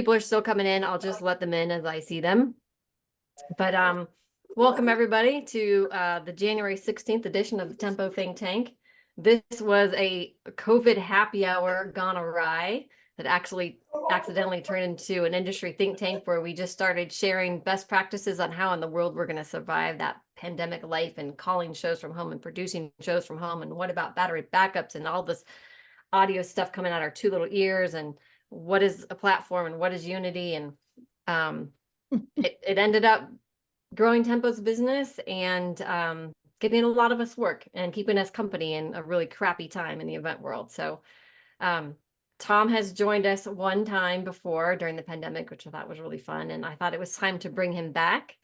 people are still coming in. I'll just let them in as I see them. But welcome everybody to the January 16th edition of the Tempo Think Tank. This was a COVID happy hour gone awry that actually accidentally turned into an industry think tank where we just started sharing best practices on how in the world we're going to survive that pandemic life and calling shows from home and producing shows from home. And what about battery backups and all this audio stuff coming out our two little ears, and what is a platform and what is Unity, and it ended up growing Tempo's business and getting a lot of us work and keeping us company in a really crappy time in the event world. So Tom has joined us one time before during the pandemic, which I thought was really fun, and I thought it was time to bring him back.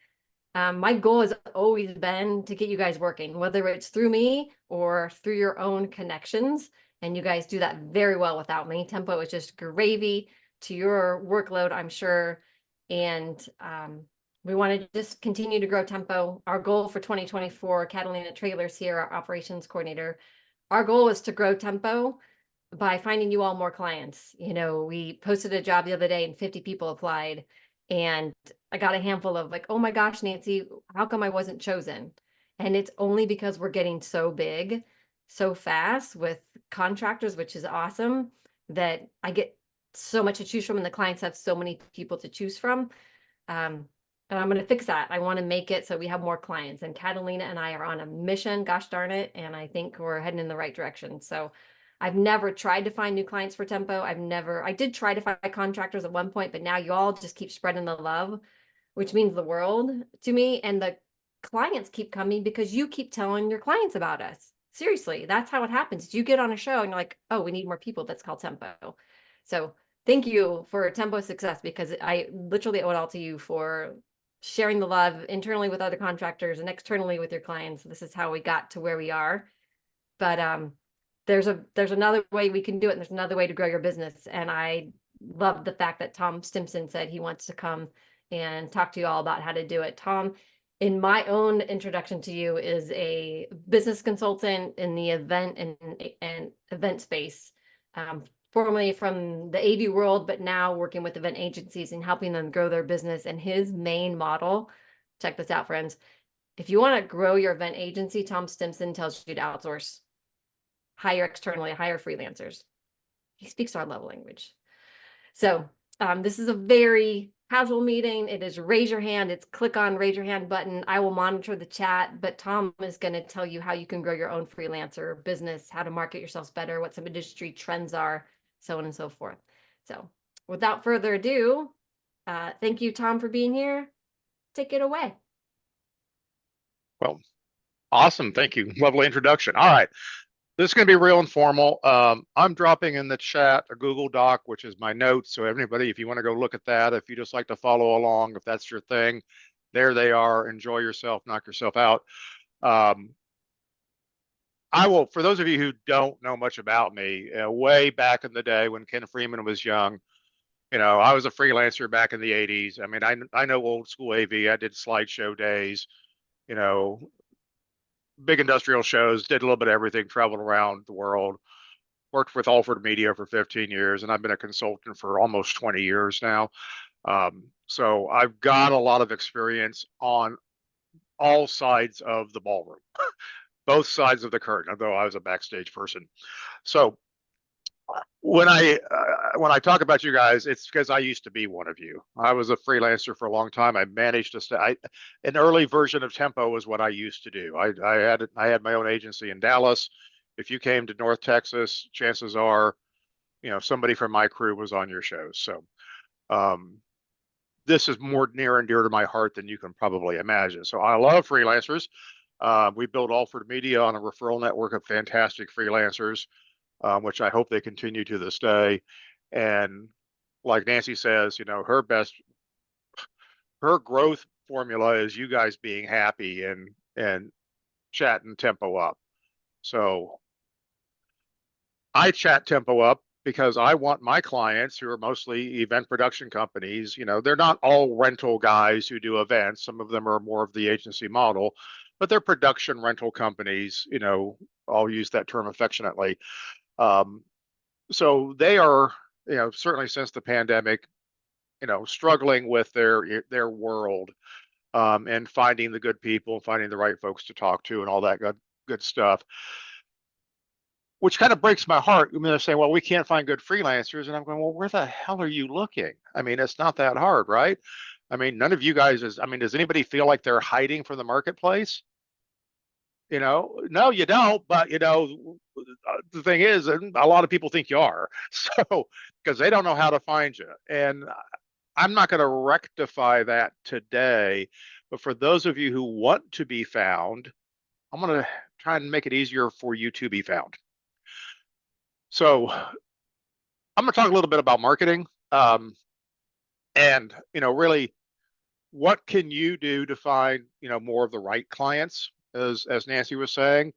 My goal has always been to get you guys working, whether it's through me or through your own connections. And you guys do that very well without me. Tempo is just gravy to your workload, I'm sure. And we want to just continue to grow Tempo. Our goal for 2024, Catalina Trailers here, our operations coordinator, our goal is to grow Tempo by finding you all more clients. You know, we posted a job the other day and 50 people applied. And I got a handful of like, oh my gosh, Nancy, how come I wasn't chosen? And it's only because we're getting so big so fast with contractors, which is awesome, that I get so much to choose from and the clients have so many people to choose from. And I'm going to fix that. I want to make it so we have more clients, and Catalina and I are on a mission, gosh darn it. And I think we're heading in the right direction. So I've never tried to find new clients for Tempo. I did try to find contractors at one point, but now you all just keep spreading the love, which means the world to me. And the clients keep coming because you keep telling your clients about us. Seriously, that's how it happens. You get on a show and you're like, oh, we need more people. That's called Tempo. So thank you for Tempo's success, because I literally owe it all to you for sharing the love internally with other contractors and externally with your clients. This is how we got to where we are. But there's another way we can do it, and there's another way to grow your business. And I love the fact that Tom Stimson said he wants to come and talk to you all about how to do it. Tom, in my own introduction to you, is a business consultant in the event and event space, formerly from the AV world, but now working with event agencies and helping them grow their business. And his main model, check this out, friends, if you want to grow your event agency, Tom Stimson tells you to outsource, hire externally, hire freelancers. He speaks our love language. So this is a very casual meeting. It is raise your hand. It's click on raise your hand button. I will monitor the chat, but Tom is going to tell you how you can grow your own freelancer business, how to market yourselves better, what some industry trends are, so on and so forth. So without further ado, thank you, Tom, for being here. Take it away. Well, awesome. Thank you. Lovely introduction. All right. This is going to be real informal. I'm dropping in the chat a Google Doc, which is my notes. So everybody, if you want to go look at that, if you just like to follow along, if that's your thing, there they are. Enjoy yourself, knock yourself out. I will, for those of you who don't know much about me, way back in the day when Ken Freeman was young, I was a freelancer back in the 80s. I mean, I know old school AV. I did slideshow days, big industrial shows, did a little bit of everything, traveled around the world, worked with Alfred Media for 15 years, and I've been a consultant for almost 20 years now. So I've got a lot of experience on all sides of the ballroom, both sides of the curtain, although I was a backstage person. So when I talk about you guys, it's because I used to be one of you. I was a freelancer for a long time. I managed to an early version of Tempo was what I used to do. I had my own agency in Dallas. If you came to North Texas, chances are, somebody from my crew was on your shows. So this is more near and dear to my heart than you can probably imagine. So I love freelancers. We built Alfred Media on a referral network of fantastic freelancers, which I hope they continue to this day. And like Nancy says, her growth formula is you guys being happy and chatting Tempo up. So I chat Tempo up because I want my clients, who are mostly event production companies, they're not all rental guys who do events. Some of them are more of the agency model, but they're production rental companies. I'll use that term affectionately. So they are, certainly since the pandemic, struggling with their world, and finding the good people, finding the right folks to talk to, and all that good stuff. Which kind of breaks my heart. I mean, they're saying, well, we can't find good freelancers. And I'm going, well, where the hell are you looking? I mean, it's not that hard, right? I mean, none of you guys does anybody feel like they're hiding from the marketplace? No, you don't. But, the thing is, and a lot of people think you are. So, because they don't know how to find you. And I'm not going to rectify that today. But for those of you who want to be found, I'm going to try and make it easier for you to be found. So I'm going to talk a little bit about marketing, and really, what can you do to find more of the right clients? As Nancy was saying,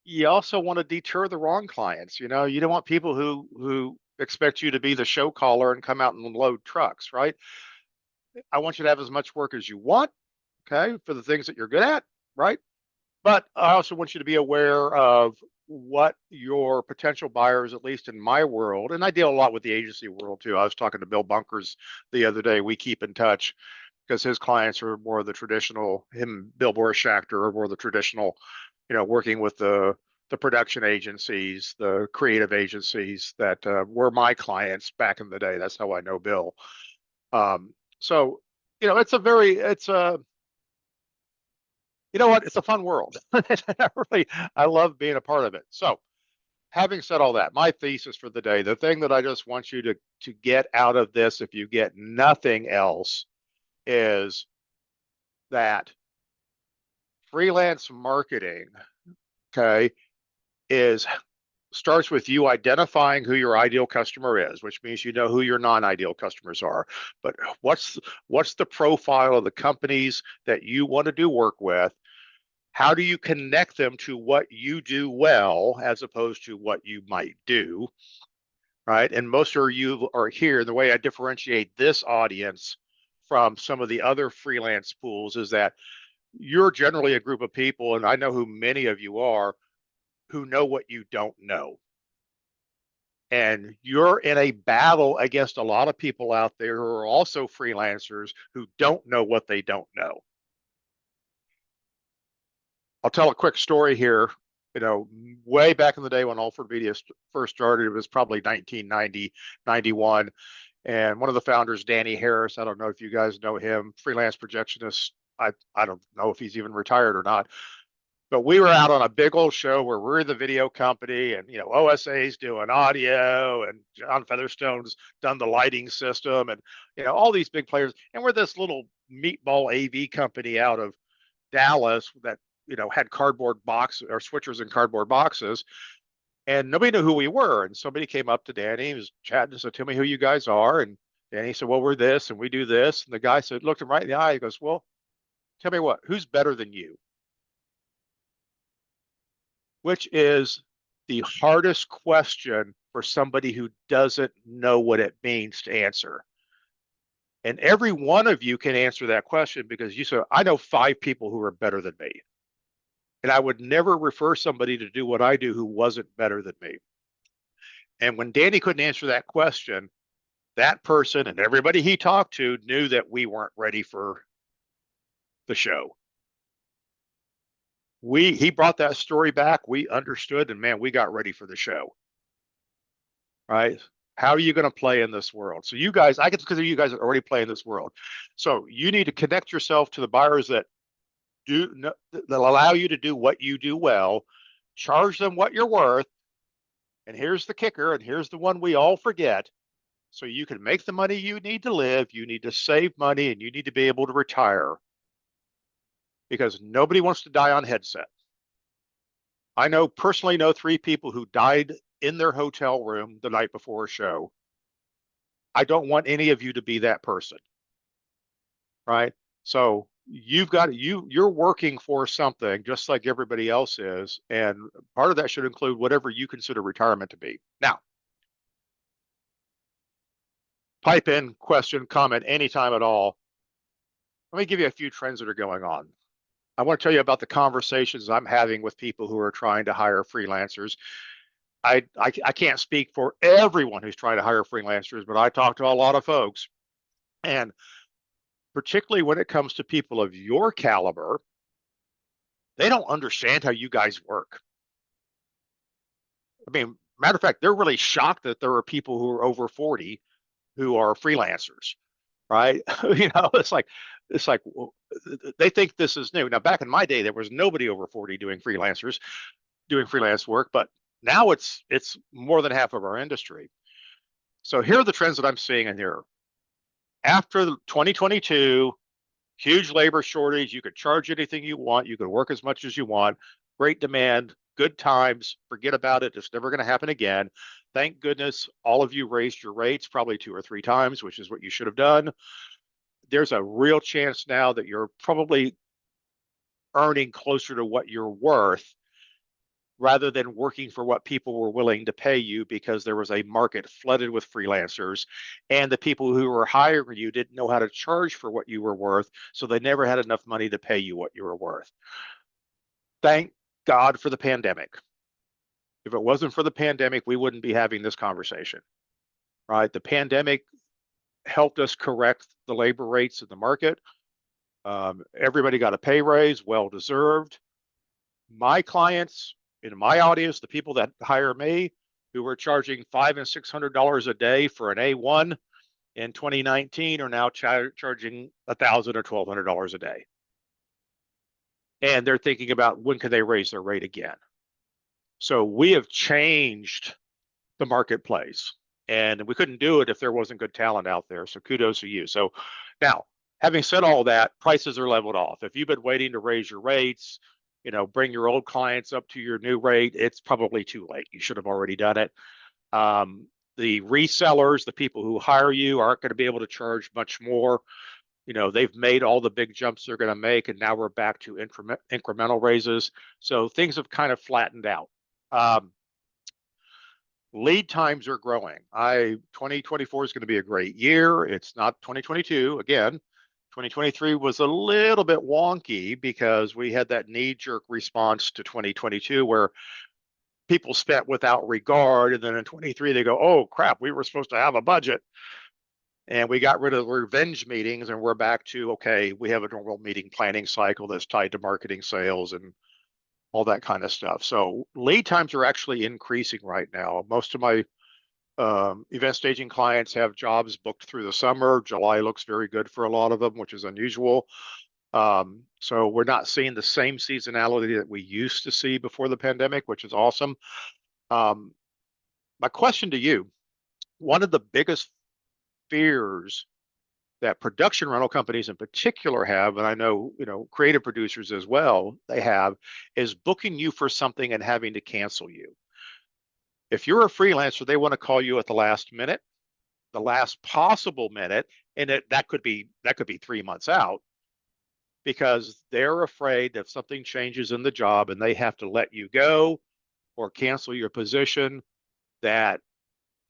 you also want to deter the wrong clients. You don't want people who expect you to be the show caller and come out and load trucks, right? I want you to have as much work as you want, okay, for the things that you're good at, right? But I also want you to be aware of what your potential buyers, at least in my world, and I deal a lot with the agency world too. I was talking to Bill Bunkers the other day. We keep in touch because his clients are more of the traditional, Bill Borschacter are more of the traditional, working with the production agencies, the creative agencies that were my clients back in the day. That's how I know Bill. So, it's a fun world. I love being a part of it. So, having said all that, my thesis for the day, the thing that I just want you to get out of this, if you get nothing else, is that freelance marketing, okay, starts with you identifying who your ideal customer is, which means you know who your non-ideal customers are. But what's the profile of the companies that you want to do work with? How do you connect them to what you do well as opposed to what you might do, right? And most of you are here. The way I differentiate this audience from some of the other freelance pools is that you're generally a group of people, and I know who many of you are, who know what you don't know. And you're in a battle against a lot of people out there who are also freelancers who don't know what they don't know. I'll tell a quick story here. Way back in the day when Alfred Media first started, it was probably 1990, 91. And one of the founders, Danny Harris, I don't know if you guys know him, freelance projectionist. I don't know if he's even retired or not. But we were out on a big old show where we're the video company, and OSA's doing audio, and John Featherstone's done the lighting system, and all these big players. And we're this little meatball AV company out of Dallas that had cardboard box or switchers in cardboard boxes, and nobody knew who we were. And somebody came up to Danny, he was chatting, and said, "Tell me who you guys are." And Danny said, "Well, we're this and we do this." And the guy said, looked him right in the eye. He goes, "Well, tell me what, who's better than you?" Which is the hardest question for somebody who doesn't know what it means to answer. And every one of you can answer that question because you said, I know 5 people who are better than me. And I would never refer somebody to do what I do who wasn't better than me. And when Danny couldn't answer that question, that person and everybody he talked to knew that we weren't ready for the show. He brought that story back. We understood, and man, we got ready for the show. Right? How are you going to play in this world? So you guys, I can consider you guys are already playing this world. So you need to connect yourself to the buyers that allow you to do what you do well, charge them what you're worth. And here's the kicker, and here's the one we all forget. So you can make the money you need to live, you need to save money, and you need to be able to retire. Because nobody wants to die on headset. I personally know 3 people who died in their hotel room the night before a show. I don't want any of you to be that person, right? So you're working for something just like everybody else is, and part of that should include whatever you consider retirement to be. Now, pipe in question, comment anytime at all. Let me give you a few trends that are going on. I want to tell you about the conversations I'm having with people who are trying to hire freelancers. I can't speak for everyone who's trying to hire freelancers, but I talk to a lot of folks. And particularly when it comes to people of your caliber, they don't understand how you guys work. I mean, matter of fact, they're really shocked that there are people who are over 40 who are freelancers, right? It's like they think this is new. Now, back in my day, there was nobody over 40 doing freelance work, but now it's more than half of our industry. So here are the trends that I'm seeing in here. After 2022, huge labor shortage. You could charge anything you want. You could work as much as you want. Great demand, good times. Forget about it. It's never going to happen again. Thank goodness all of you raised your rates probably 2 or 3 times, which is what you should have done. There's a real chance now that you're probably earning closer to what you're worth rather than working for what people were willing to pay you because there was a market flooded with freelancers and the people who were hiring you didn't know how to charge for what you were worth, so they never had enough money to pay you what you were worth. Thank God for the pandemic. If it wasn't for the pandemic, we wouldn't be having this conversation, right? The pandemic helped us correct the labor rates in the market. Everybody got a pay raise, well deserved. My clients in my audience, the people that hire me, who were charging $500 and $600 a day for an A1 in 2019, are now charging $1,000 or $1,200 a day. And they're thinking about when can they raise their rate again. So we have changed the marketplace, and we couldn't do it if there wasn't good talent out there. So kudos to you. So now, having said all that, prices are leveled off. If you've been waiting to raise your rates, bring your old clients up to your new rate, it's probably too late. You should have already done it. The resellers, the people who hire you, aren't going to be able to charge much more. They've made all the big jumps they're going to make, and now we're back to incremental raises. So things have kind of flattened out. Lead times are growing. 2024 is going to be a great year. It's not 2022. Again, 2023 was a little bit wonky because we had that knee-jerk response to 2022 where people spent without regard. And then in 23, they go, oh, crap, we were supposed to have a budget. And we got rid of the revenge meetings, and we're back to, okay, we have a normal meeting planning cycle that's tied to marketing, sales, and all that kind of stuff. So lead times are actually increasing right now. Most of my event staging clients have jobs booked through the summer. July looks very good for a lot of them, which is unusual. So we're not seeing the same seasonality that we used to see before the pandemic, which is awesome. My question to you, one of the biggest fears that production rental companies in particular have, and I know, creative producers as well, they have, is booking you for something and having to cancel you. If you're a freelancer, they want to call you at the last minute, the last possible minute, and that could be 3 months out, because they're afraid that if something changes in the job and they have to let you go or cancel your position, that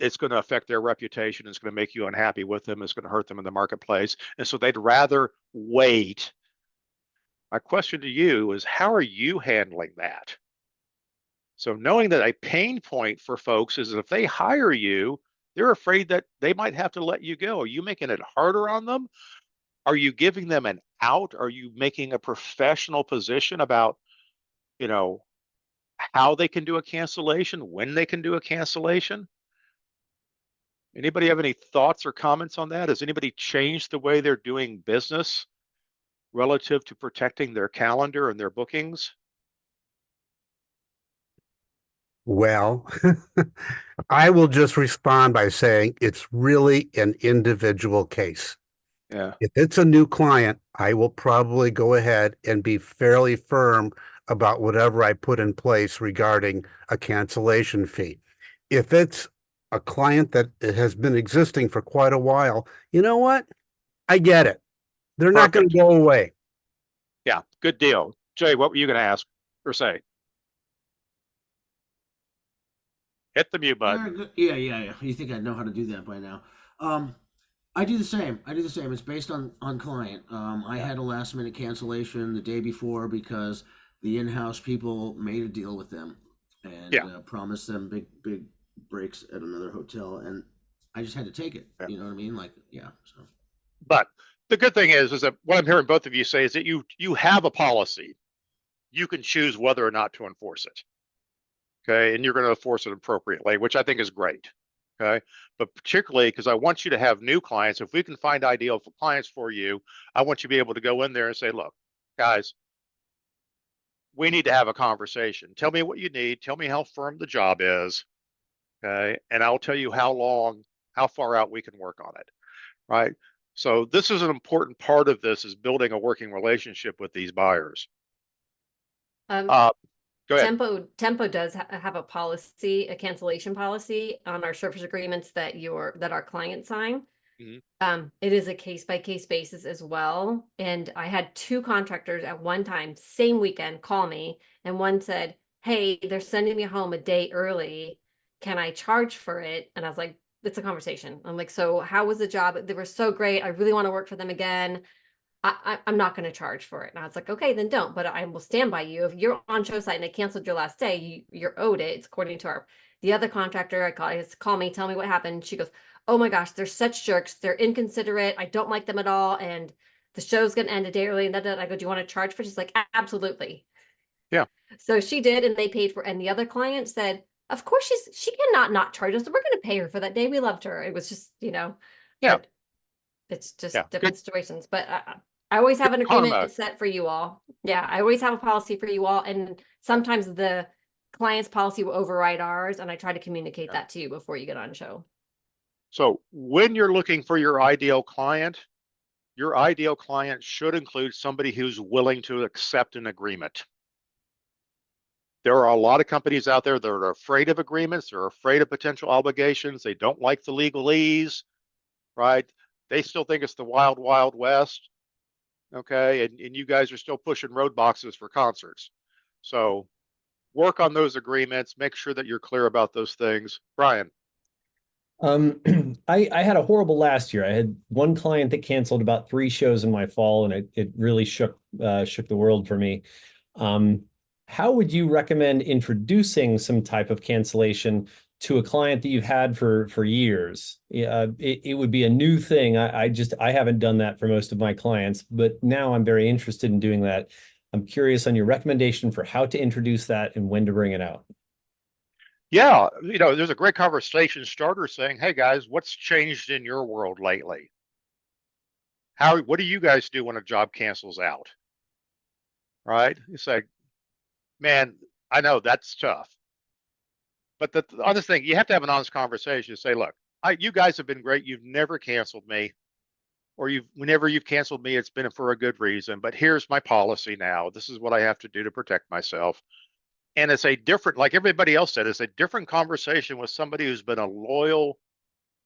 it's going to affect their reputation. It's going to make you unhappy with them. It's going to hurt them in the marketplace. And so they'd rather wait. My question to you is, how are you handling that? So knowing that a pain point for folks is if they hire you, they're afraid that they might have to let you go. Are you making it harder on them? Are you giving them an out? Are you making a professional position about, you know, how they can do a cancellation, when they can do a cancellation? Anybody have any thoughts or comments on that? Has anybody changed the way they're doing business relative to protecting their calendar and their bookings? Well, I will just respond by saying it's really an individual case. Yeah. If it's a new client, I will probably go ahead and be fairly firm about whatever I put in place regarding a cancellation fee. If it's a client that has been existing for quite a while, you know what? I get it. They're not going to Perfect. go away. Yeah, good deal. Jay, what were you going to ask or say? Hit the mute button. Yeah. You think I'd know how to do that by now? Um, I do the same. It's based on client. I Yeah. had a last minute cancellation the day before because the in-house people made a deal with them and Yeah. promised them big breaks at another hotel, and I just had to take it. Yeah. You know what I mean? Like, yeah. So But the good thing is that what I'm hearing both of you say is that you have a policy. You can choose whether or not to enforce it. Okay, and you're going to enforce it appropriately, which I think is great. Okay, but particularly because I want you to have new clients. If we can find ideal clients for you, I want you to be able to go in there and say, look, guys, we need to have a conversation. Tell me what you need. Tell me how firm the job is. Okay, and I'll tell you how far out we can work on it. Right. So this is an important part of this, is building a working relationship with these buyers. Um, Go ahead. Tempo does have a policy, a cancellation policy on our service agreements that our clients sign. It is a case by case basis as well. And I had 2 contractors at one time, same weekend, call me, and one said, "Hey, they're sending me home a day early. Can I charge for it?" And I was like, "It's a conversation." I'm like, "So how was the job? They were so great. I really want to work for them again. I'm not going to charge for it." And I was like, "Okay, then don't, but I will stand by you. If you're on show site and they canceled your last day, you're owed it. It's according to the other contractor." Call me, tell me what happened. She goes, "Oh my gosh, they're such jerks. They're inconsiderate. I don't like them at all. And the show's going to end a day early." And that I go, "Do you want to charge for it?" She's like, "Absolutely." Yeah. So she did, and they paid for it. And the other client said, "Of course she cannot not charge us. We're going to pay her for that day. We loved her." It was just, Yeah. but it's just Yeah. different Good. situations. But I always have an agreement Karma. set for you all. Yeah, I always have a policy for you all. And sometimes the client's policy will override ours. And I try to communicate that to you before you get on show. So when you're looking for your ideal client should include somebody who's willing to accept an agreement. There are a lot of companies out there that are afraid of agreements. They're afraid of potential obligations. They don't like the legalese, right? They still think it's the wild, wild west. Okay. And you guys are still pushing road boxes for concerts. So work on those agreements. Make sure that you're clear about those things. Brian. I had a horrible last year. I had one client that canceled about 3 shows in my fall, and it really shook the world for me. How would you recommend introducing some type of cancellation to a client that you've had for years? It would be a new thing. I haven't done that for most of my clients, but now I'm very interested in doing that. I'm curious on your recommendation for how to introduce that and when to bring it out. Yeah, there's a great conversation starter saying, "Hey guys, what's changed in your world lately? What do you guys do when a job cancels out?" Right? It's like, man, I know that's tough. But the honest thing, you have to have an honest conversation. Say, look, you guys have been great. You've never canceled me, or whenever you've canceled me, it's been for a good reason. But here's my policy now. This is what I have to do to protect myself. And it's a different, like everybody else said, it's a different conversation with somebody who's been a loyal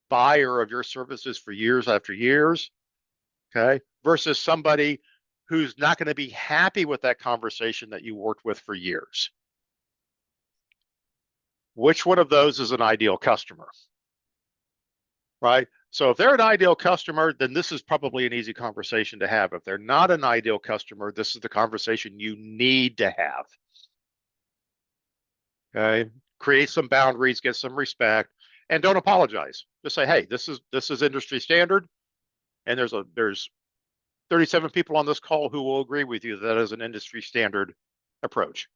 buyer of your services for years after years, okay, versus somebody who's not going to be happy with that conversation that you worked with for years. Which one of those is an ideal customer? Right? So if they're an ideal customer, then this is probably an easy conversation to have. If they're not an ideal customer, this is the conversation you need to have. Okay, create some boundaries, get some respect, and don't apologize. Just say, "Hey, this is industry standard," and there's 37 people on this call who will agree with you that is an industry standard approach.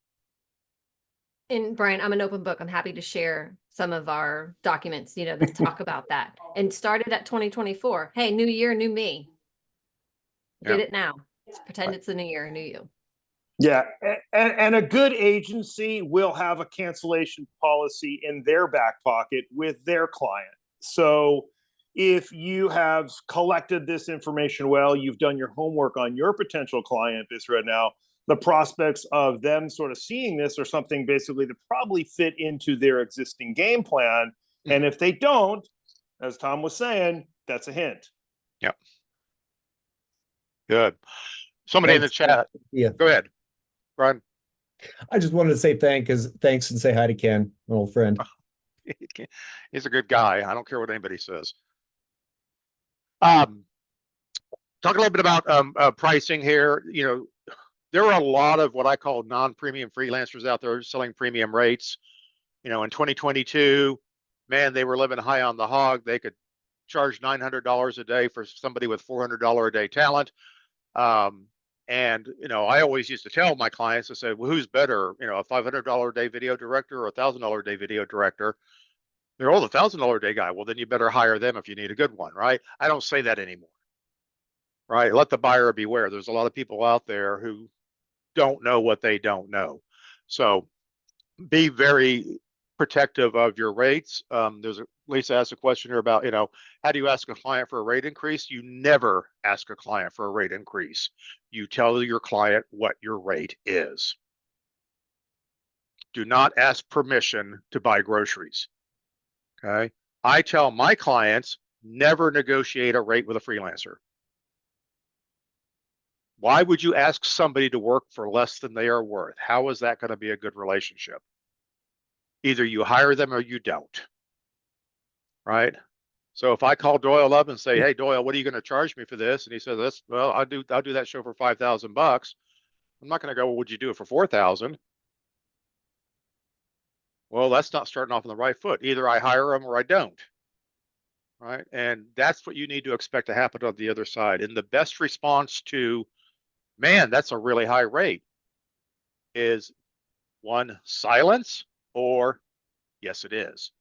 And Brian, I'm an open book. I'm happy to share some of our documents, that talk about that. And started at 2024. Hey, new year, new me. Get it now. Let's pretend it's the new year, new you. Yeah, and a good agency will have a cancellation policy in their back pocket with their client. So if you have collected this information well, you've done your homework on your potential client this right now, the prospects of them sort of seeing this are something basically that probably fit into their existing game plan. And if they don't, as Tom was saying, that's a hint. Yep. Good. Somebody in the chat. Yeah. Go ahead, Brian. I just wanted to say thanks and say hi to Ken, an old friend. He's a good guy. I don't care what anybody says. Talk a little bit about pricing here. There are a lot of what I call non-premium freelancers out there selling premium rates. In 2022, man, they were living high on the hog. They could charge $900 a day for somebody with $400 a day talent. And, I always used to tell my clients, I said, well, who's better, a $500 a day video director or $1,000 a day video director? They're all the $1,000 a day guy. Well, then you better hire them if you need a good one, right? I don't say that anymore, right? Let the buyer beware. There's a lot of people out there who don't know what they don't know. So be very protective of your rates. Lisa asked a question here about, how do you ask a client for a rate increase? You never ask a client for a rate increase. You tell your client what your rate is. Do not ask permission to buy groceries. Okay. I tell my clients, never negotiate a rate with a freelancer. Why would you ask somebody to work for less than they are worth? How is that going to be a good relationship? Either you hire them or you don't. Right? So if I call Doyle up and say, hey, Doyle, what are you going to charge me for this? And he says, well, I'll do that show for $5,000. I'm not going to go, well, would you do it for 4,000? Well, that's not starting off on the right foot. Either I hire them or I don't. Right? And that's what you need to expect to happen on the other side. And the best response to, man, that's a really high rate, is one, silence, or yes, it is.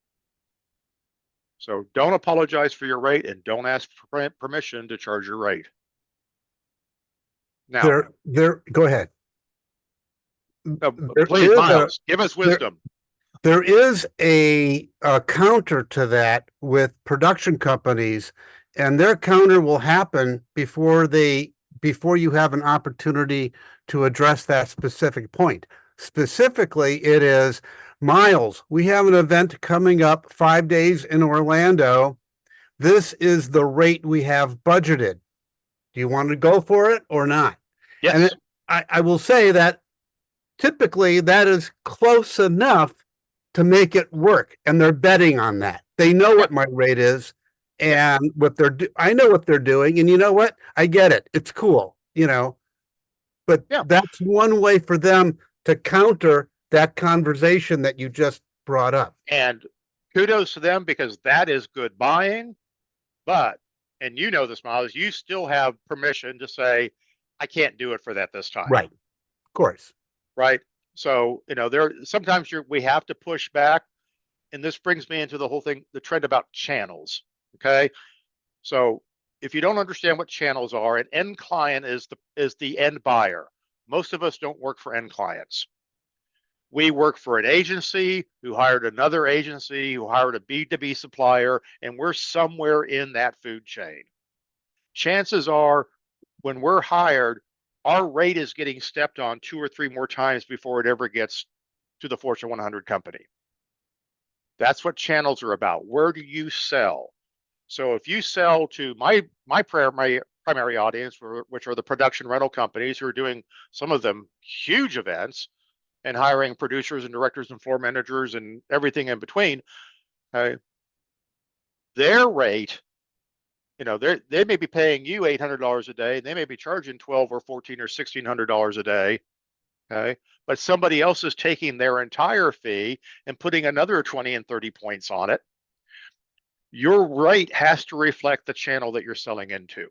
So don't apologize for your rate and don't ask for permission to charge your rate. Now, go ahead. Please, Miles, give us wisdom. There is a counter to that with production companies, and their counter will happen before you have an opportunity to address that specific point. Specifically, it is, Miles, we have an event coming up 5 days in Orlando. This is the rate we have budgeted. Do you want to go for it or not? Yes. And I will say that typically that is close enough to make it work, and they're betting on that. They know what my rate is and I know what they're doing, and you know what? I get it. It's cool, but that's one way for them to counter that conversation that you just brought up. And kudos to them, because that is good buying. But, and you know this, Miles, you still have permission to say, I can't do it for that this time. Right. Of course. Right. So, sometimes we have to push back. And this brings me into the whole thing, the trend about channels. Okay. So if you don't understand what channels are, an end client is the end buyer. Most of us don't work for end clients. We work for an agency who hired another agency who hired a B2B supplier, and we're somewhere in that food chain. Chances are, when we're hired, our rate is getting stepped on 2 or 3 more times before it ever gets to the Fortune 100 company. That's what channels are about. Where do you sell? So if you sell to my primary audience, which are the production rental companies who are doing, some of them, huge events and hiring producers and directors and floor managers and everything in between, their rate, they may be paying you $800 a day, and they may be charging $1,200 or $1,400 or $1,600 a day. Okay. But somebody else is taking their entire fee and putting another 20 and 30 points on it. Your rate has to reflect the channel that you're selling into.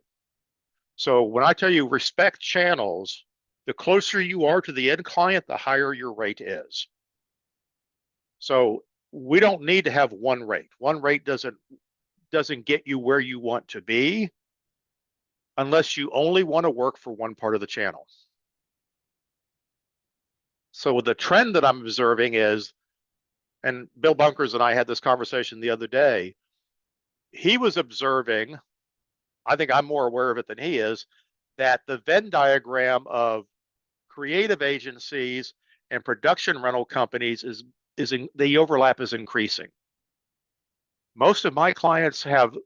So when I tell you respect channels, the closer you are to the end client, the higher your rate is. So we don't need to have one rate. One rate doesn't get you where you want to be unless you only want to work for one part of the channel. So the trend that I'm observing is, and Bill Bunkers and I had this conversation the other day, he was observing, I think I'm more aware of it than he is, that the Venn diagram of creative agencies and production rental companies the overlap is increasing. Most of my clients have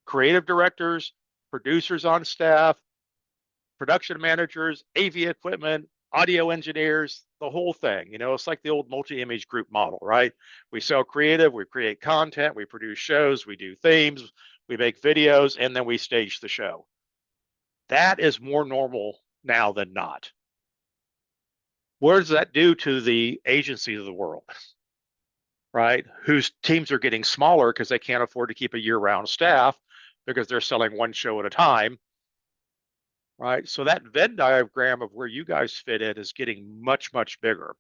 creative directors, producers on staff, production managers, AV equipment, audio engineers, the whole thing. It's like the old multi-image group model, right? We sell creative, we create content, we produce shows, we do themes, we make videos, and then we stage the show. That is more normal now than not. What does that do to the agencies of the world? right? Whose teams are getting smaller because they can't afford to keep a year-round staff because they're selling one show at a time, right? So that Venn diagram of where you guys fit in is getting much, much bigger.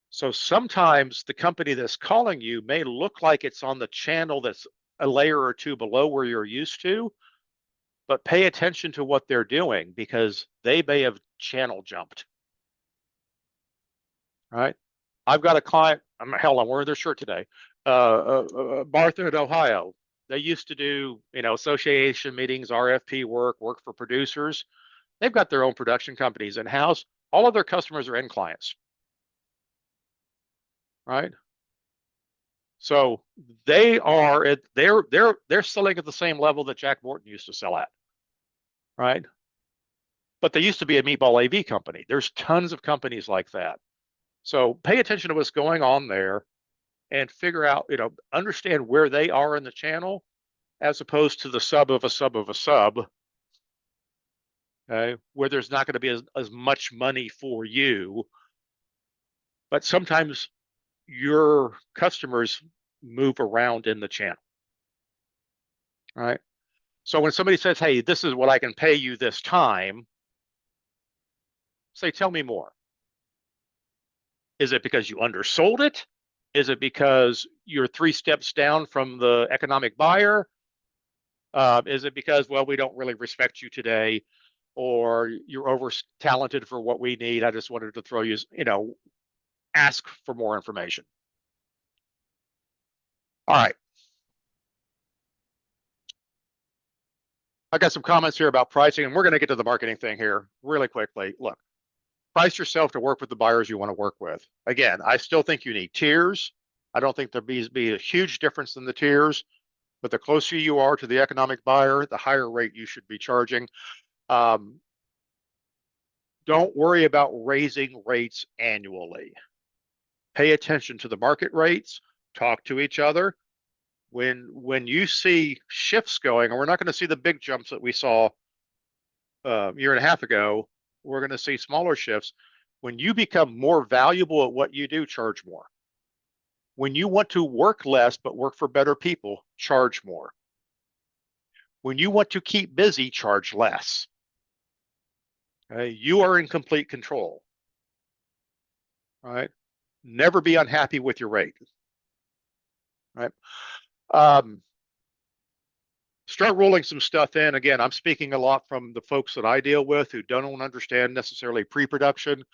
So sometimes the company that's calling you may look like it's on the channel that's a layer or two below where you're used to, but pay attention to what they're doing because they may have channel jumped, right? I've got a client, hell, I'm wearing their shirt today, Martha in Ohio. They used to do, association meetings, RFP work for producers. They've got their own production companies in-house. All of their customers are end clients, right? So they're selling at the same level that Jack Morton used to sell at, right? But they used to be a meatball AV company. There's tons of companies like that. So pay attention to what's going on there and figure out, understand where they are in the channel as opposed to the sub of a sub of a sub, okay, where there's not going to be as much money for you. But sometimes your customers move around in the channel, right? So when somebody says, hey, this is what I can pay you this time, say, tell me more. Is it because you undersold it? Is it because you're 3 steps down from the economic buyer? Is it because, well, we don't really respect you today, or you're over talented for what we need? I just wanted to throw you, ask for more information. All right. I got some comments here about pricing, and we're going to get to the marketing thing here really quickly. Look, price yourself to work with the buyers you want to work with. Again, I still think you need tiers. I don't think there'll be a huge difference in the tiers, but the closer you are to the economic buyer, the higher rate you should be charging. Don't worry about raising rates annually. Pay attention to the market rates, talk to each other. When you see shifts going, and we're not going to see the big jumps that we saw a year and a half ago, we're going to see smaller shifts. When you become more valuable at what you do, charge more. When you want to work less but work for better people, charge more. When you want to keep busy, charge less. Okay? You are in complete control. Right? Never be unhappy with your rate. Right? Start rolling some stuff in. Again, I'm speaking a lot from the folks that I deal with who don't understand necessarily pre-production.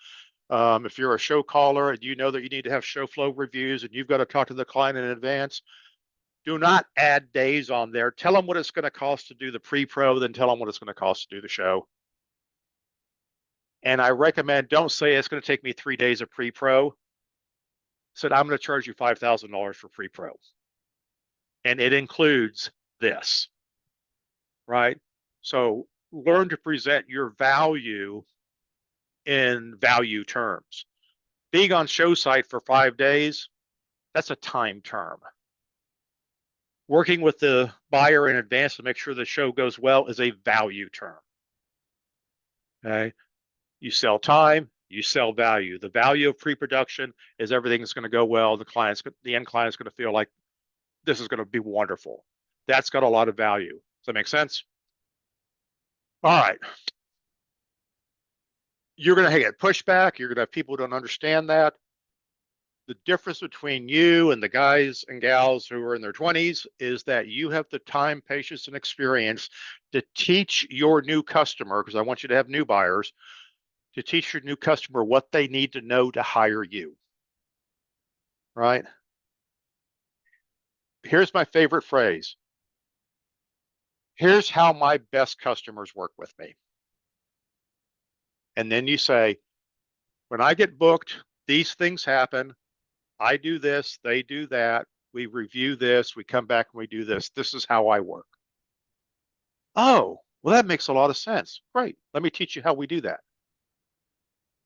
If you're a show caller and you know that you need to have show flow reviews and you've got to talk to the client in advance, do not add days on there. Tell them what it's going to cost to do the pre-pro, then tell them what it's going to cost to do the show. And I recommend, don't say it's going to take me 3 days of pre-pro. Said, I'm going to charge you $5,000 for pre-pro. And it includes this, right? So learn to present your value in value terms. Being on show site for 5 days, that's a time term. Working with the buyer in advance to make sure the show goes well is a value term. Okay. You sell time, you sell value. The value of pre-production is everything's going to go well. The end client's going to feel like this is going to be wonderful. That's got a lot of value. Does that make sense? All right. You're going to get pushback. You're going to have people who don't understand that. The difference between you and the guys and gals who are in their 20s is that you have the time, patience, and experience to teach your new customer, because I want you to have new buyers, to teach your new customer what they need to know to hire you, right? Here's my favorite phrase. Here's how my best customers work with me. And then you say, when I get booked, these things happen. I do this, they do that. We review this, we come back and we do this. This is how I work. Oh, well, that makes a lot of sense. Great. Let me teach you how we do that.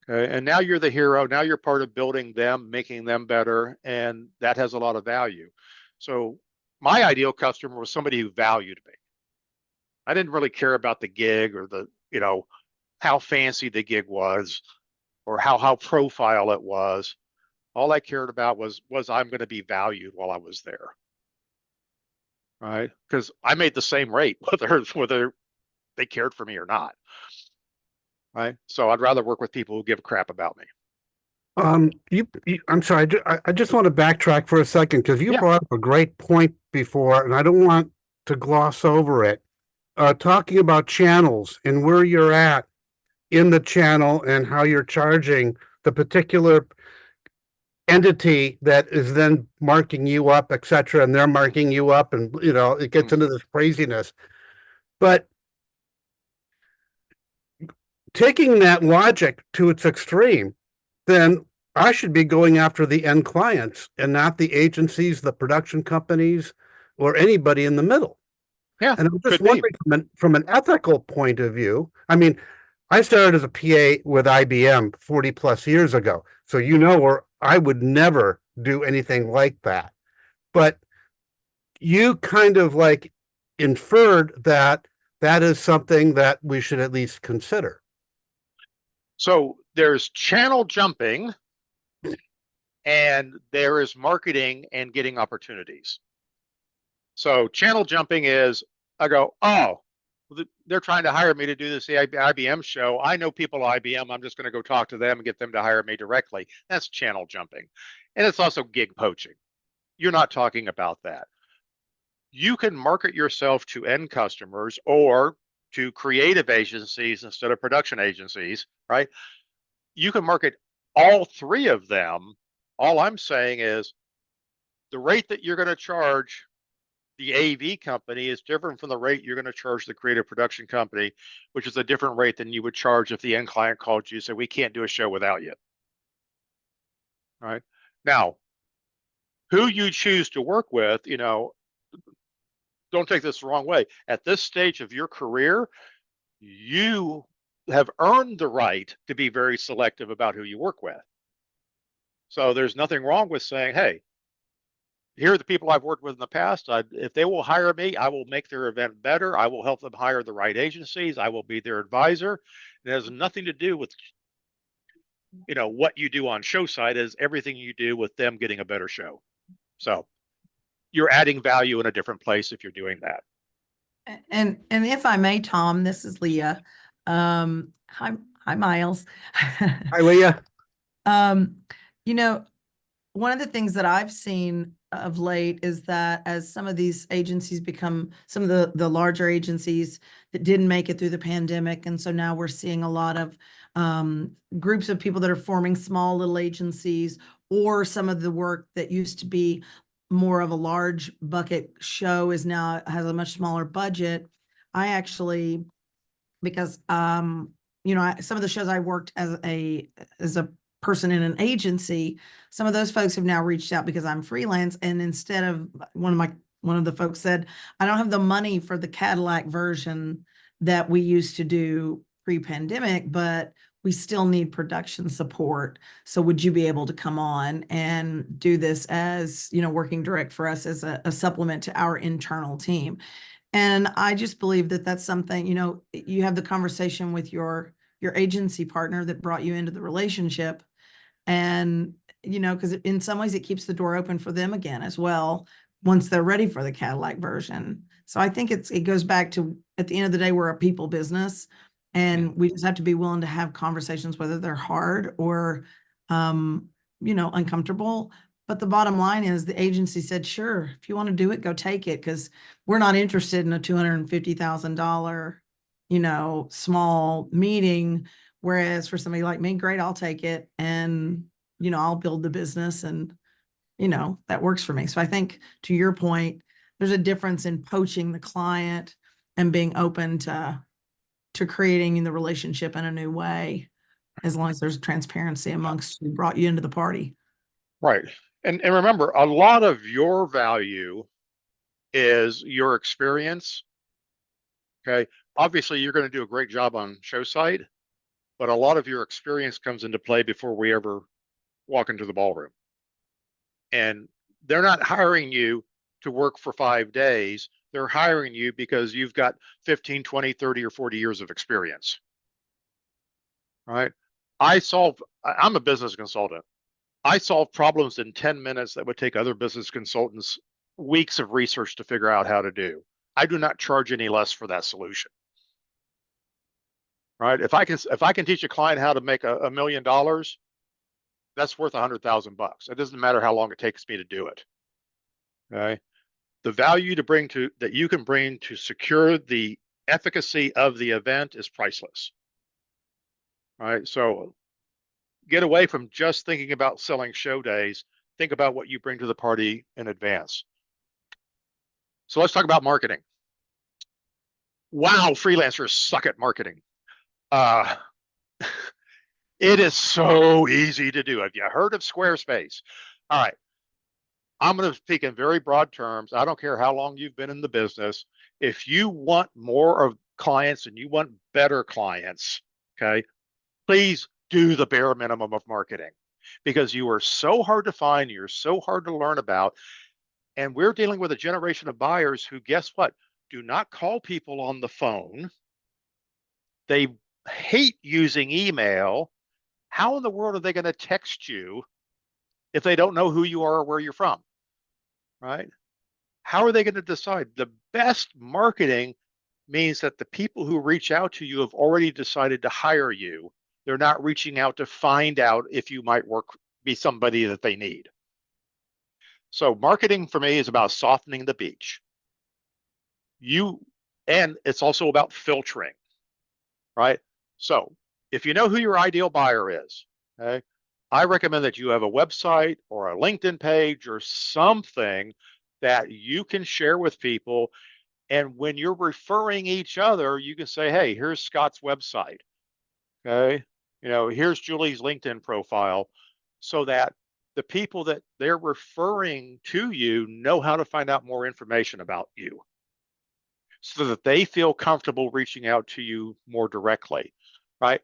Okay. And now you're the hero. Now you're part of building them, making them better. And that has a lot of value. So my ideal customer was somebody who valued me. I didn't really care about the gig or the, how fancy the gig was or how profile it was. All I cared about was I'm going to be valued while I was there. Right? Because I made the same rate, whether they cared for me or not. Right? So I'd rather work with people who give a crap about me. I'm sorry. I just want to backtrack for a second because you Yeah. brought up a great point before, and I don't want to gloss over it. Talking about channels and where you're at in the channel and how you're charging the particular entity that is then marking you up, et cetera, and they're marking you up, and it gets into this craziness. But taking that logic to its extreme, then I should be going after the end clients and not the agencies, the production companies, or anybody in the middle. Yeah. And I'm just Could be. wondering from an ethical point of view, I mean, I started as a PA with IBM 40 plus years ago. So, where I would never do anything like that. But you kind of like inferred that that is something that we should at least consider. So there's channel jumping and there is marketing and getting opportunities. So channel jumping is, I go, oh, they're trying to hire me to do this IBM show. I know people at IBM. I'm just going to go talk to them and get them to hire me directly. That's channel jumping. And it's also gig poaching. You're not talking about that. You can market yourself to end customers or to creative agencies instead of production agencies, right? You can market all three of them. All I'm saying is the rate that you're going to charge the AV company is different from the rate you're going to charge the creative production company, which is a different rate than you would charge if the end client called you and said, we can't do a show without you. All right. Now, who you choose to work with, don't take this the wrong way. At this stage of your career, you have earned the right to be very selective about who you work with. So there's nothing wrong with saying, hey, here are the people I've worked with in the past. If they will hire me, I will make their event better. I will help them hire the right agencies. I will be their advisor. It has nothing to do with, what you do on show side. Is everything you do with them getting a better show. So you're adding value in a different place if you're doing that. And if I may, Tom, this is Leah. Hi, Miles. Hi, Leah. One of the things that I've seen of late is that as some of these agencies become some of the larger agencies that didn't make it through the pandemic, and so now we're seeing a lot of groups of people that are forming small little agencies, or some of the work that used to be more of a large bucket show is now has a much smaller budget. I actually, because some of the shows I worked as a person in an agency, some of those folks have now reached out because I'm freelance, and instead of one of the folks said, I don't have the money for the Cadillac version that we used to do pre-pandemic, but we still need production support. So would you be able to come on and do this as, working direct for us as a supplement to our internal team? And I just believe that that's something, you have the conversation with your agency partner that brought you into the relationship. And, because in some ways it keeps the door open for them again as well, once they're ready for the Cadillac version. So I think it goes back to, at the end of the day, we're a people business, and we just have to be willing to have conversations, whether they're hard or, uncomfortable. But the bottom line is the agency said, sure, if you want to do it, go take it, because we're not interested in a $250,000, small meeting. Whereas for somebody like me, great, I'll take it. And, I'll build the business, and, that works for me. So I think, to your point, there's a difference in poaching the client and being open to creating the relationship in a new way, as long as there's transparency amongst who brought you into the party. Right. And remember, a lot of your value is your experience. Okay. Obviously, you're going to do a great job on show site, but a lot of your experience comes into play before we ever walk into the ballroom. And they're not hiring you to work for 5 days. They're hiring you because you've got 15, 20, 30, or 40 years of experience. Right. I'm a business consultant. I solve problems in 10 minutes that would take other business consultants weeks of research to figure out how to do. I do not charge any less for that solution. Right? If I can teach a client how to make $1 million, that's worth $100,000. It doesn't matter how long it takes me to do it. Okay. The value that you can bring to secure the efficacy of the event is priceless. All right. So get away from just thinking about selling show days. Think about what you bring to the party in advance. So let's talk about marketing. Wow, freelancers suck at marketing. It is so easy to do. Have you heard of Squarespace? All right. I'm going to speak in very broad terms. I don't care how long you've been in the business. If you want more of clients and you want better clients, okay, please do the bare minimum of marketing, because you are so hard to find, you're so hard to learn about. And we're dealing with a generation of buyers who, guess what, do not call people on the phone. They hate using email. How in the world are they going to text you if they don't know who you are or where you're from? Right? How are they going to decide? The best marketing means that the people who reach out to you have already decided to hire you. They're not reaching out to find out if you might be somebody that they need. So marketing for me is about softening the beach. And it's also about filtering, right? So if you know who your ideal buyer is, okay, I recommend that you have a website or a LinkedIn page or something that you can share with people. And when you're referring each other, you can say, hey, here's Scott's website. Okay. Here's Julie's LinkedIn profile, so that the people that they're referring to you know how to find out more information about you, so that they feel comfortable reaching out to you more directly, right?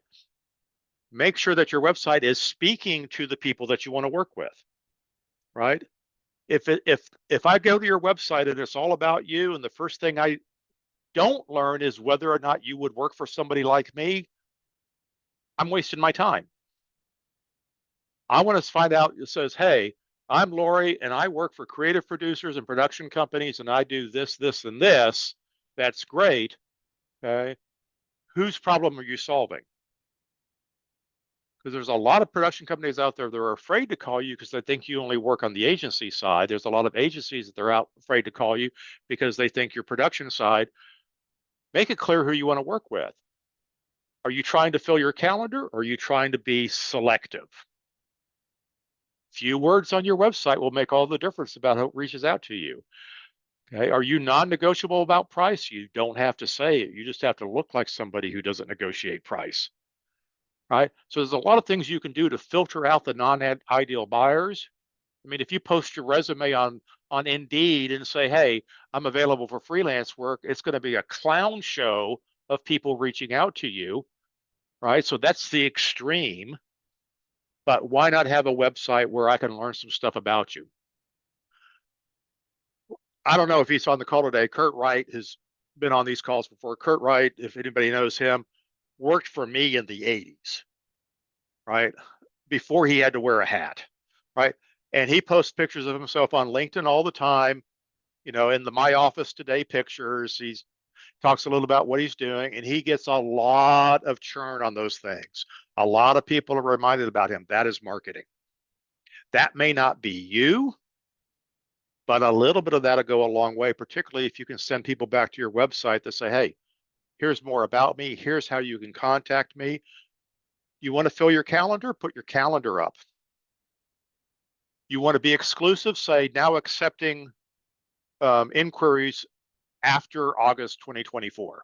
Make sure that your website is speaking to the people that you want to work with, right? If I go to your website and it's all about you, and the first thing I don't learn is whether or not you would work for somebody like me, I'm wasting my time. I want to find out, it says, hey, I'm Lori and I work for creative producers and production companies and I do this, this, and this. That's great. Okay. Whose problem are you solving? Because there's a lot of production companies out there that are afraid to call you because they think you only work on the agency side. There's a lot of agencies that they're out afraid to call you because they think your production side. Make it clear who you want to work with. Are you trying to fill your calendar, or are you trying to be selective? Few words on your website will make all the difference about who reaches out to you. Okay. Are you non-negotiable about price? You don't have to say it. You just have to look like somebody who doesn't negotiate price. Right. So there's a lot of things you can do to filter out the non-ideal buyers. I mean, if you post your resume on Indeed and say, hey, I'm available for freelance work, it's going to be a clown show of people reaching out to you. Right. So that's the extreme. But why not have a website where I can learn some stuff about you? I don't know if he's on the call today. Kurt Wright has been on these calls before. Kurt Wright, if anybody knows him, worked for me in the 80s, right? Before he had to wear a hat, right? And he posts pictures of himself on LinkedIn all the time, in the My Office Today pictures. He talks a little about what he's doing, and he gets a lot of churn on those things. A lot of people are reminded about him. That is marketing. That may not be you, but a little bit of that'll go a long way, particularly if you can send people back to your website to say, hey, here's more about me. Here's how you can contact me. You want to fill your calendar? Put your calendar up. You want to be exclusive? Say, now accepting inquiries after August 2024.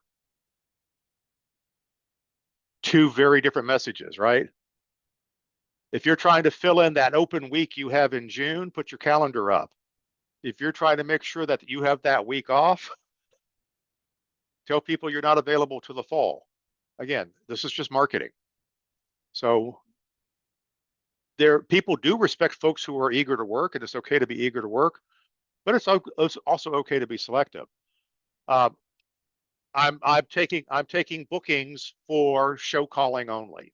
Two very different messages, right? If you're trying to fill in that open week you have in June, put your calendar up. If you're trying to make sure that you have that week off, tell people you're not available to the fall. Again, this is just marketing. So people do respect folks who are eager to work, and it's okay to be eager to work, but it's also okay to be selective. I'm taking bookings for show calling only.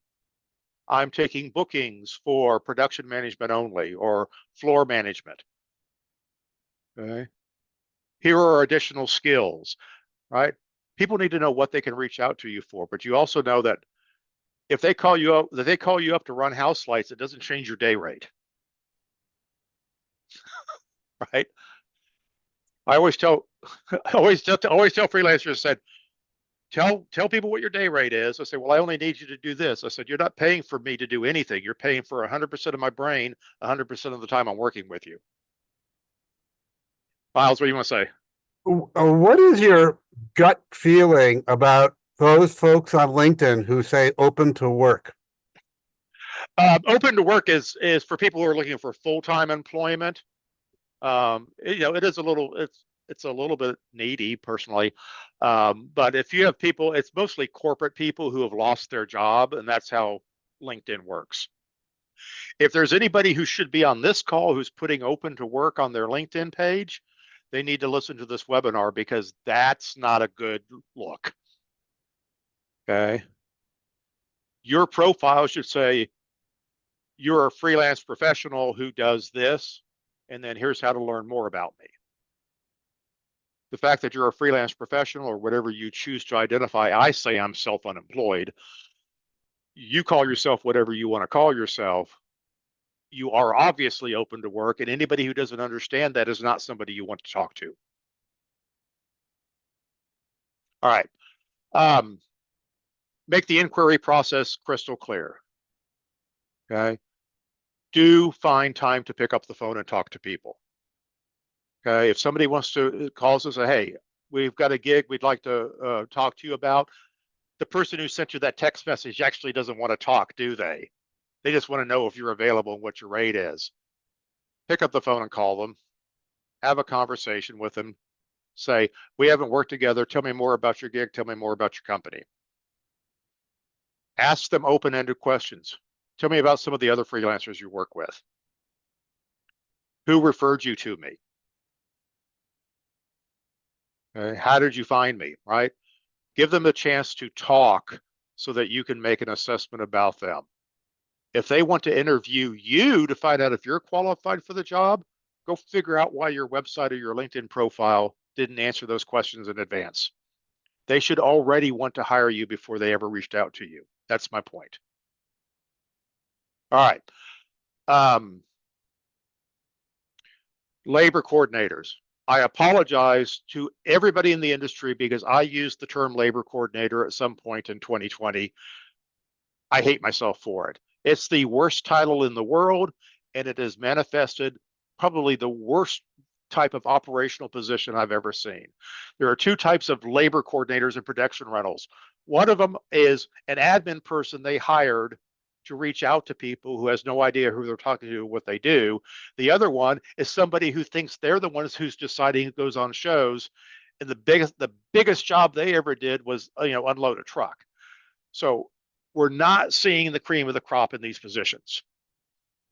I'm taking bookings for production management only or floor management. Okay. Here are additional skills, right? People need to know what they can reach out to you for, but you also know that if they call you up, to run house lights, it doesn't change your day rate, right? I always tell, always tell freelancers, said, tell people what your day rate is. I say, well, I only need you to do this. I said, you're not paying for me to do anything. You're paying for 100% of my brain, 100% of the time I'm working with you. Miles, what do you want to say? What is your gut feeling about those folks on LinkedIn who say open to work? Open to work is for people who are looking for full-time employment. It is it's a little bit needy personally. But if you have people, it's mostly corporate people who have lost their job, and that's how LinkedIn works. If there's anybody who should be on this call who's putting open to work on their LinkedIn page, they need to listen to this webinar because that's not a good look. Okay. Your profile should say, you're a freelance professional who does this, and then here's how to learn more about me. The fact that you're a freelance professional or whatever you choose to identify, I say I'm self-unemployed. You call yourself whatever you want to call yourself. You are obviously open to work, and anybody who doesn't understand that is not somebody you want to talk to. All right. Make the inquiry process crystal clear. Okay. Do find time to pick up the phone and talk to people. Okay. If somebody wants to calls us and say, hey, we've got a gig we'd like to talk to you about, the person who sent you that text message actually doesn't want to talk, do they? They just want to know if you're available and what your rate is. Pick up the phone and call them. Have a conversation with them. Say, we haven't worked together. Tell me more about your gig. Tell me more about your company. Ask them open-ended questions. Tell me about some of the other freelancers you work with. Who referred you to me? How did you find me, right? Give them a chance to talk so that you can make an assessment about them. If they want to interview you to find out if you're qualified for the job, go figure out why your website or your LinkedIn profile didn't answer those questions in advance. They should already want to hire you before they ever reached out to you. That's my point. All right. Labor coordinators. I apologize to everybody in the industry because I used the term labor coordinator at some point in 2020. I hate myself for it. It's the worst title in the world, and it has manifested probably the worst type of operational position I've ever seen. There are two types of labor coordinators in production rentals. One of them is an admin person they hired to reach out to people who has no idea who they're talking to, what they do. The other one is somebody who thinks they're the ones who's deciding who goes on shows, and the biggest job they ever did was unload a truck. So we're not seeing the cream of the crop in these positions.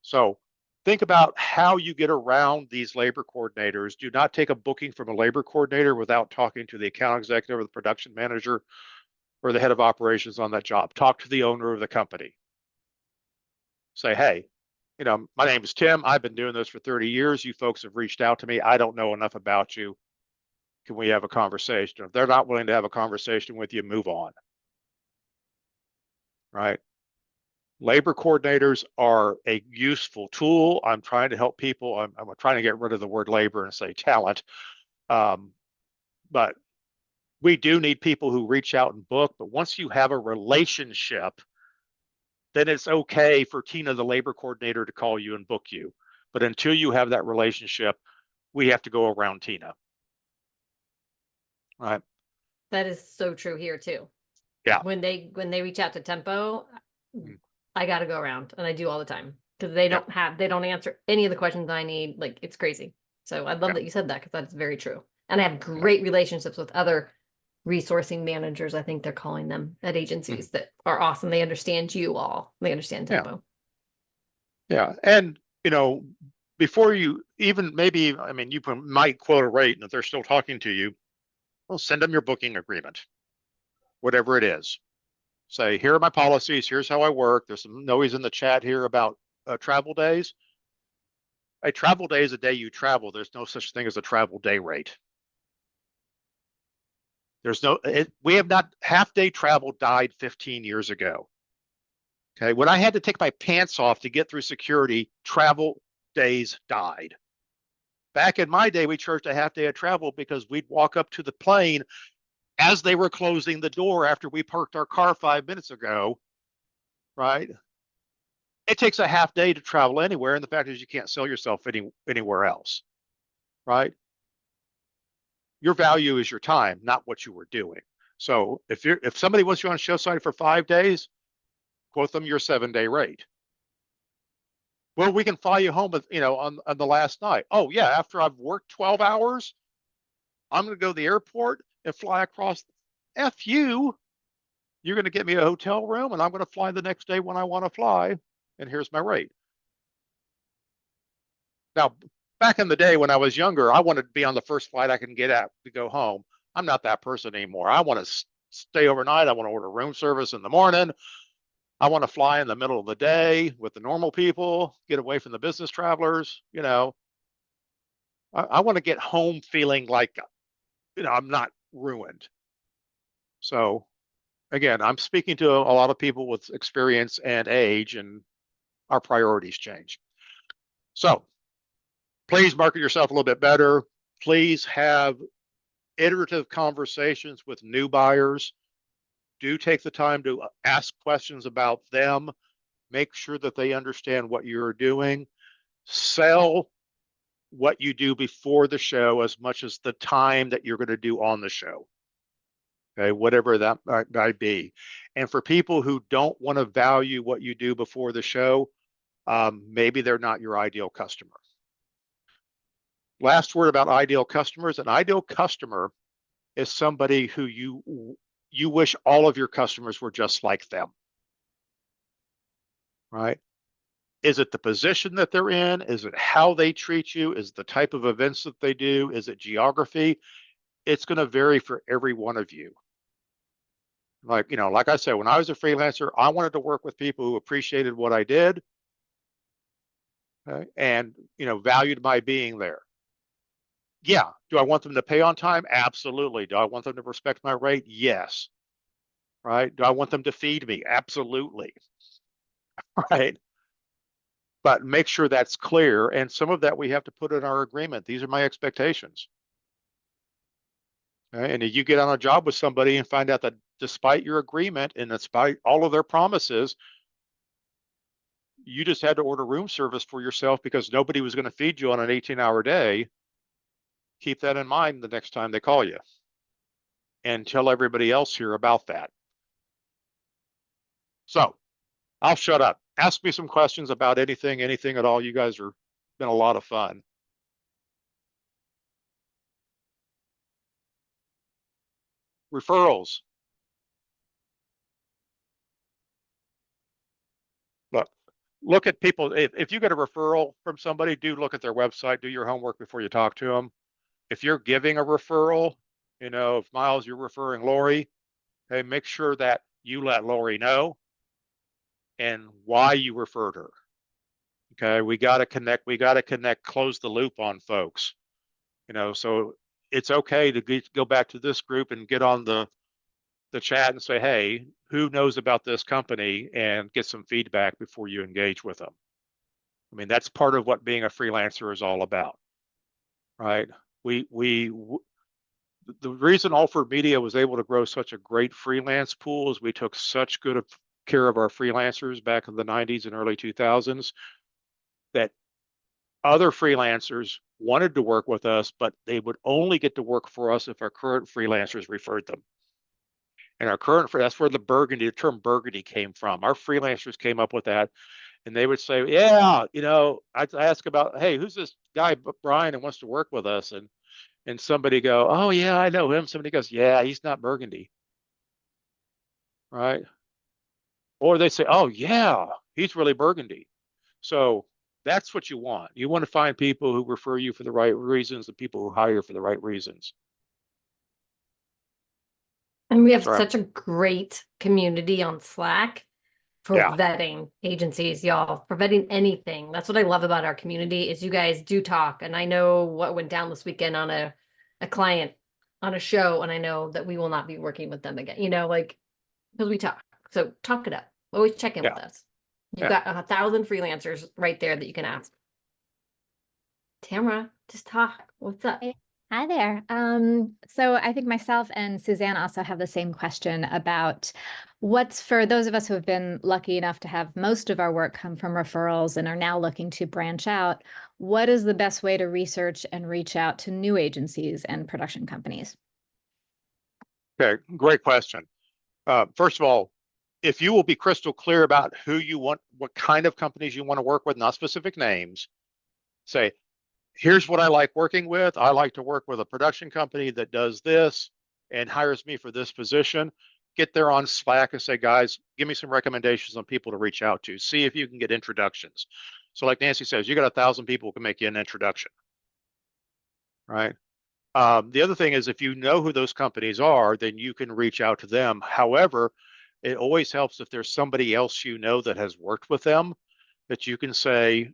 So think about how you get around these labor coordinators. Do not take a booking from a labor coordinator without talking to the account executive or the production manager or the head of operations on that job. Talk to the owner of the company. Say, hey, my name is Tim. I've been doing this for 30 years. You folks have reached out to me. I don't know enough about you. Can we have a conversation? If they're not willing to have a conversation with you, move on. Right? Labor coordinators are a useful tool. I'm trying to help people. I'm trying to get rid of the word labor and say talent. But we do need people who reach out and book. But once you have a relationship, then it's okay for Tina, the labor coordinator, to call you and book you. But until you have that relationship, we have to go around Tina. Right. That is so true here too. Yeah. When they reach out to Tempo, I got to go around, and I do all the time because they don't answer any of the questions I need. Like, it's crazy. So I love that you said that because that's very true. And I have great relationships with other resourcing managers, I think they're calling them, at agencies that are awesome. They understand you all. They understand Tempo. Yeah. And, before you even you might quote a rate, and if they're still talking to you, well, send them your booking agreement, whatever it is. Say, here are my policies. Here's how I work. There's some noise in the chat here about travel days. A travel day is a day you travel. There's no such thing as a travel day rate. There's no, we have not, half day travel died 15 years ago. Okay. When I had to take my pants off to get through security, travel days died. Back in my day, we charged a half day of travel because we'd walk up to the plane as they were closing the door after we parked our car 5 minutes ago, right? It takes a half day to travel anywhere. And the fact is you can't sell yourself anywhere else, right? Your value is your time, not what you were doing. So if somebody wants you on show site for 5 days, quote them your 7-day rate. Well, we can fly you home, on the last night. Oh yeah, after I've worked 12 hours, I'm going to go to the airport and fly across. F you. You're going to get me a hotel room, and I'm going to fly the next day when I want to fly. And here's my rate. Now, back in the day when I was younger, I wanted to be on the first flight I can get at to go home. I'm not that person anymore. I want to stay overnight. I want to order room service in the morning. I want to fly in the middle of the day with the normal people, get away from the business travelers. I want to get home feeling like, I'm not ruined. So again, I'm speaking to a lot of people with experience and age, and our priorities change. So please market yourself a little bit better. Please have iterative conversations with new buyers. Do take the time to ask questions about them. Make sure that they understand what you're doing. Sell what you do before the show as much as the time that you're going to do on the show. Okay, whatever that might be. And for people who don't want to value what you do before the show, maybe they're not your ideal customer. Last word about ideal customers. An ideal customer is somebody who you wish all of your customers were just like them, right? Is it the position that they're in? Is it how they treat you? Is it the type of events that they do? Is it geography? It's going to vary for every one of you. Like I said, when I was a freelancer, I wanted to work with people who appreciated what I did, and valued my being there. Yeah. Do I want them to pay on time? Absolutely. Do I want them to respect my rate? Yes. Right. Do I want them to feed me? Absolutely. Right. But make sure that's clear. And some of that we have to put in our agreement. These are my expectations. Okay? And if you get on a job with somebody and find out that despite your agreement and despite all of their promises, you just had to order room service for yourself because nobody was going to feed you on an 18-hour day, keep that in mind the next time they call you and tell everybody else here about that. So I'll shut up. Ask me some questions about anything at all. You guys are been a lot of fun. Referrals. Look at people. If you get a referral from somebody, do look at their website, do your homework before you talk to them. If you're giving a referral, if Miles, you're referring Lori, hey, make sure that you let Lori know and why you referred her. Okay, we got to connect, close the loop on folks. So it's okay to go back to this group and get on the chat and say, hey, who knows about this company, and get some feedback before you engage with them. I mean, that's part of what being a freelancer is all about, right? The reason Alford Media was able to grow such a great freelance pool is we took such good care of our freelancers back in the 90s and early 2000s that other freelancers wanted to work with us, but they would only get to work for us if our current freelancers referred them. And that's where the term burgundy came from. Our freelancers came up with that, and they would say, yeah, I'd ask about, hey, who's this guy, Brian, and wants to work with us? And somebody go, oh yeah, I know him. Somebody goes, yeah, he's not burgundy. Right. Or they say, oh yeah, he's really burgundy. So that's what you want. You want to find people who refer you for the right reasons, and people who hire for the right reasons. And we have Right. such a great community on Slack for Yeah. vetting agencies, y'all, for vetting anything. That's what I love about our community is you guys do talk. And I know what went down this weekend on a client on a show, and I know that we will not be working with them again, like, because we talk. So talk it up. Always check in Yeah. with us. You've Yeah. got 1,000 freelancers right there that you can ask. Tamara, just talk. What's up? Hey, hi there. So I think myself and Suzanne also have the same question about what's for those of us who have been lucky enough to have most of our work come from referrals and are now looking to branch out. What is the best way to research and reach out to new agencies and production companies? Okay, great question. First of all, if you will be crystal clear about who you want, what kind of companies you want to work with, not specific names, say, here's what I like working with. I like to work with a production company that does this and hires me for this position. Get there on Slack and say, guys, give me some recommendations on people to reach out to. See if you can get introductions. So like Nancy says, you got 1,000 people who can make you an introduction, right? The other thing is if you know who those companies are, then you can reach out to them. However, it always helps if there's somebody else that has worked with them that you can say,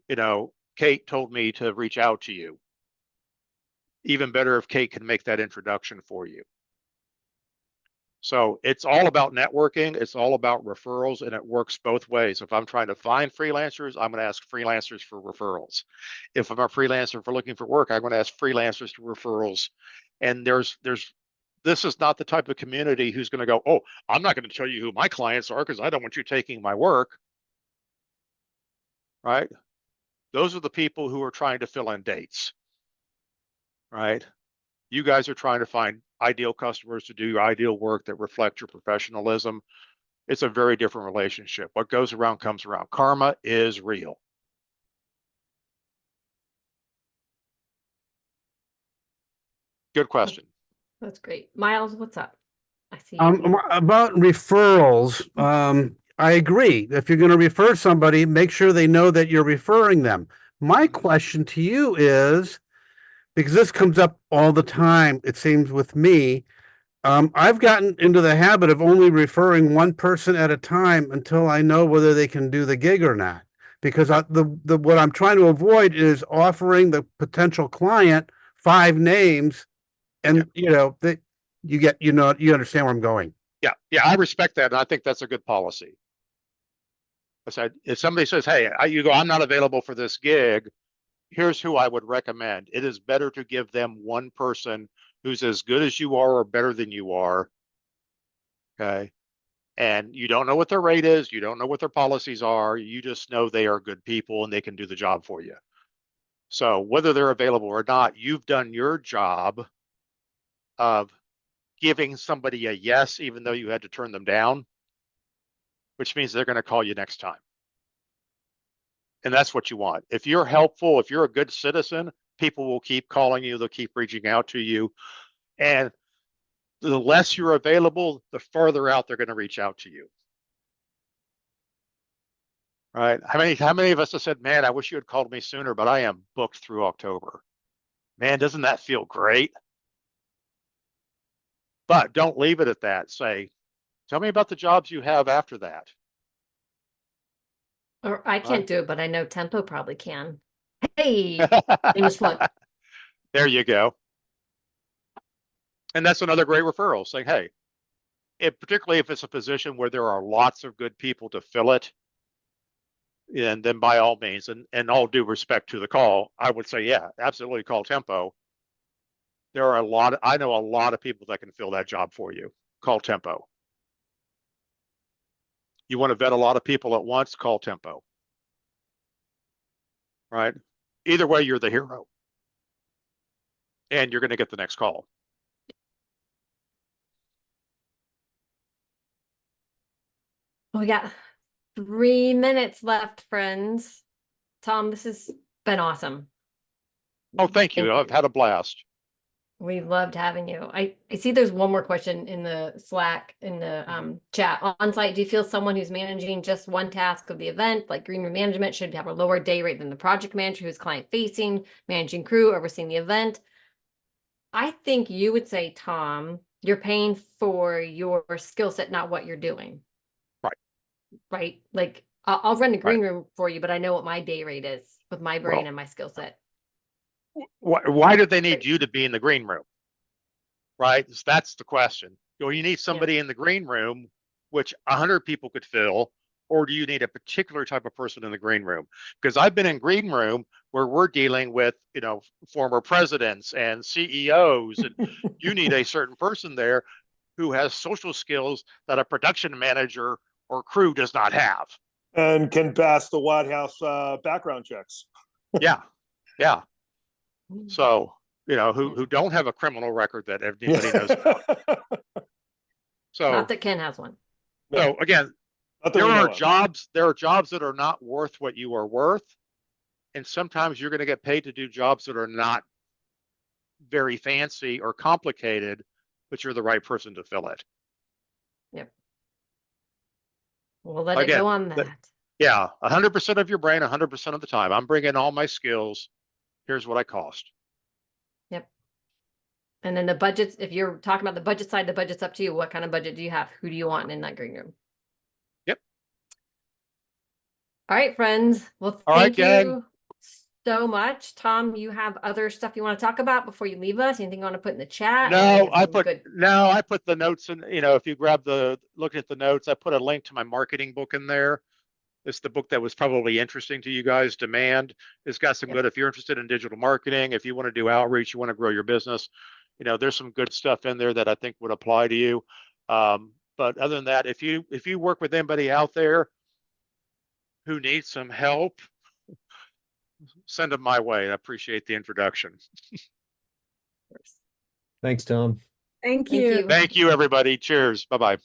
Kate told me to reach out to you. Even better if Kate can make that introduction for you. So it's all about networking. It's all about referrals, and it works both ways. If I'm trying to find freelancers, I'm going to ask freelancers for referrals. If I'm a freelancer for looking for work, I'm going to ask freelancers for referrals. And this is not the type of community who's going to go, oh, I'm not going to tell you who my clients are because I don't want you taking my work. Right? Those are the people who are trying to fill in dates. Right? You guys are trying to find ideal customers to do your ideal work that reflect your professionalism. It's a very different relationship. What goes around comes around. Karma is real. Good question. That's great. Miles, what's up? I see you. About referrals, I agree. If you're going to refer somebody, make sure they know that you're referring them. My question to you is, because this comes up all the time, it seems with me, I've gotten into the habit of only referring one person at a time until I know whether they can do the gig or not. Because what I'm trying to avoid is offering the potential client 5 names, and you understand where I'm going. Yeah, I respect that, and I think that's a good policy. I said, if somebody says, hey, I'm not available for this gig, here's who I would recommend. It is better to give them one person who's as good as you are or better than you are. Okay. And you don't know what their rate is. You don't know what their policies are. You just know they are good people and they can do the job for you. So whether they're available or not, you've done your job of giving somebody a yes, even though you had to turn them down, which means they're going to call you next time. And that's what you want. If you're helpful, if you're a good citizen, people will keep calling you. They'll keep reaching out to you. And the less you're available, the further out they're going to reach out to you. Right? How many of us have said, man, I wish you had called me sooner, but I am booked through October. Man, doesn't that feel great? But don't leave it at that. Say, tell me about the jobs you have after that. Or I can't do it, but I know Tempo probably can. Hey, famous plug. There you go. And that's another great referral, saying, hey, particularly if it's a position where there are lots of good people to fill it, and then by all means, and all due respect to the call, I would say, yeah, absolutely call Tempo. There are I know a lot of people that can fill that job for you. Call Tempo. You want to vet a lot of people at once, call Tempo. Right? Either way, you're the hero. And you're going to get the next call. We got 3 minutes left, friends. Tom, this has been awesome. Oh, thank you. I've had a blast. We loved having you. I see there's one more question in the Slack, in the chat. On site, do you feel someone who's managing just one task of the event, like green room management, should have a lower day rate than the project manager who's client facing, managing crew, overseeing the event? I think you would say, Tom, you're paying for your skill set, not what you're doing. Right. Right. Like I'll run the Right. green room for you, but I know what my day rate is with my brain Well, and my skill set. Why do they need Right. you to be in the green room? Right? That's the question. Do you need somebody in the green room, which 100 people could fill, or do you need a particular type of person in the green room? Because I've been in green room where we're dealing with, former presidents and CEOs, and you need a certain person there who has social skills that a production manager or crew does not have. And can pass the White House background checks. Yeah. Yeah. So, who don't have a criminal record that anybody knows about. So, Not that Ken has one. so again, Not that there we know are of. jobs that are not worth what you are worth. And sometimes you're going to get paid to do jobs that are not very fancy or complicated, but you're the right person to fill it. Yep. We'll let it Again, go on that. yeah, 100% of your brain, 100% of the time. I'm bringing all my skills. Here's what I cost. Yep. And then the budgets, if you're talking about the budget side, the budget's up to you. What kind of budget do you have? Who do you want in that green room? Yep. All right, friends. Well, All right, thank gang. you so much. Tom, you have other stuff you want to talk about before you leave us? Anything you want to put in the chat? No, I put good. the notes in, if you look at the notes, I put a link to my marketing book in there. It's the book that was probably interesting to you guys. Demand. It's got some good, if you're interested in digital marketing, if you want to do outreach, you want to grow your business, there's some good stuff in there that I think would apply to you. But other than that, if you work with anybody out there who needs some help, send them my way. I appreciate the introduction. Thanks, Tom. Thank Thank you. you. Thank you, everybody. Cheers. Bye-bye.